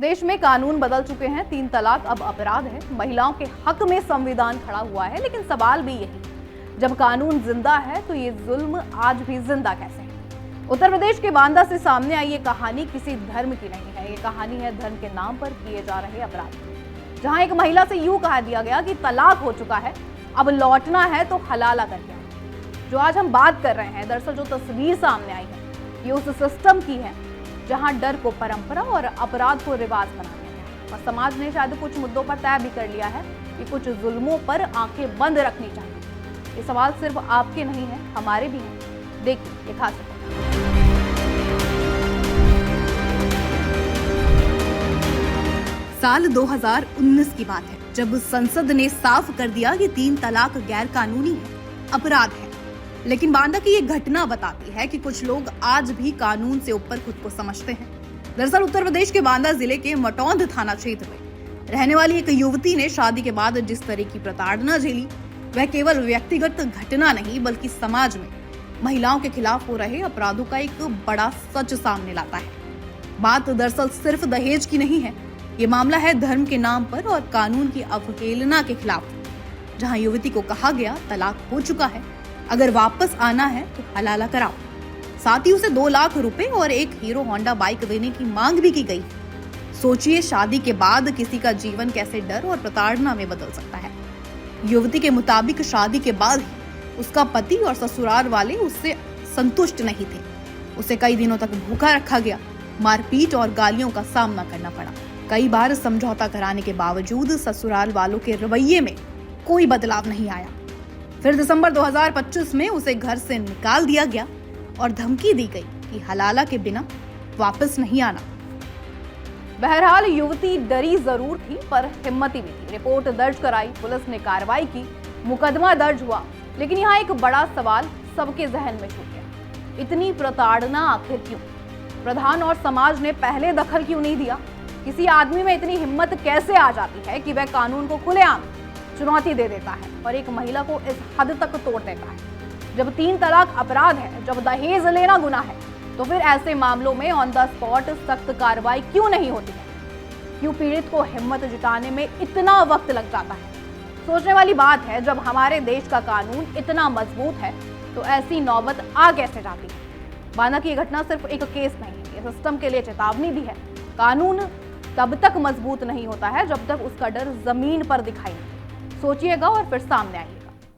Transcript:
देश में कानून बदल चुके हैं, 3 तलाक अब अपराध है। महिलाओं के हक में संविधान खड़ा हुआ है, लेकिन सवाल भी यही, जब कानून जिंदा है तो ये जुल्म आज भी जिंदा कैसे है। उत्तर प्रदेश के बांदा से सामने आई ये कहानी किसी धर्म की नहीं है। ये कहानी है धर्म के नाम पर किए जा रहे अपराध, जहां एक महिला से यूं कहा दिया गया कि तलाक हो चुका है, अब लौटना है तो हलाला करके आओ। जो आज हम बात कर रहे हैं, दरअसल जो तस्वीर सामने आई है, ये उस सिस्टम की है जहां डर को परंपरा और अपराध को रिवाज बना दिया है। और समाज ने शायद कुछ मुद्दों पर तय भी कर लिया है कि कुछ जुल्मों पर आंखें बंद रखनी चाहिए। ये सवाल सिर्फ आपके नहीं है, हमारे भी हैं। देखिए ये खास रिपोर्ट। साल 2019 की बात है, जब संसद ने साफ कर दिया कि 3 तलाक गैर कानूनी है, अपराध है। लेकिन बांदा की ये घटना बताती है कि कुछ लोग आज भी कानून से ऊपर खुद को समझते हैं। दरअसल उत्तर प्रदेश के बांदा जिले के मटौंद थाना क्षेत्र में रहने वाली एक युवती ने शादी के बाद जिस तरह की प्रताड़ना झेली, वह केवल व्यक्तिगत घटना नहीं बल्कि समाज में महिलाओं के खिलाफ हो रहे अपराधों का एक बड़ा सच सामने लाता है। बात दरअसल सिर्फ दहेज की नहीं है, ये मामला है धर्म के नाम पर और कानून की अवहेलना के खिलाफ, जहां युवती को कहा गया तलाक हो चुका है, अगर वापस आना है तो हलाला कराओ। साथ ही उसे 2 लाख रुपए और एक हीरो होंडा बाइक देने की मांग भी की गई। सोचिए, शादी के बाद किसी का जीवन कैसे डर और प्रताड़ना में बदल सकता है। युवती के मुताबिक शादी के बाद ही उसका पति और ससुराल वाले उससे संतुष्ट नहीं थे। उसे कई दिनों तक भूखा रखा गया, मारपीट और गालियों का सामना करना पड़ा। कई बार समझौता कराने के बावजूद ससुराल वालों के रवैये में कोई बदलाव नहीं आया। फिर दिसंबर 2025 में उसे घर से निकाल दिया गया और धमकी दी गई कि हलाला के बिना वापस नहीं आना। बहरहाल युवती डरी जरूर थी, पर हिम्मती भी थी। रिपोर्ट दर्ज कराई, पुलिस ने कार्रवाई की, मुकदमा दर्ज हुआ। लेकिन यहाँ एक बड़ा सवाल सबके जहन में छूट गया, इतनी प्रताड़ना आखिर क्यों? प्रधान और समाज ने पहले दखल क्यों नहीं दिया? किसी आदमी में इतनी हिम्मत कैसे आ जाती है कि वह कानून को खुलेआम चुनौती दे देता है और एक महिला को इस हद तक तोड़ देता है? जब 3 तलाक अपराध है, जब दहेज लेना गुनाह है, तो फिर ऐसे मामलों में ऑन द स्पॉट सख्त कार्रवाई क्यों नहीं होती है? क्यों पीड़ित को हिम्मत जुटाने में इतना वक्त लग जाता है? सोचने वाली बात है। जब हमारे देश का कानून इतना मजबूत है तो ऐसी नौबत आ कैसे जाती है? बांदा की घटना सिर्फ एक केस नहीं, ये सिस्टम के लिए चेतावनी भी है। कानून तब तक मजबूत नहीं होता है जब तक उसका डर जमीन पर दिखाई नहीं। सोचिएगा और फिर सामने आइए।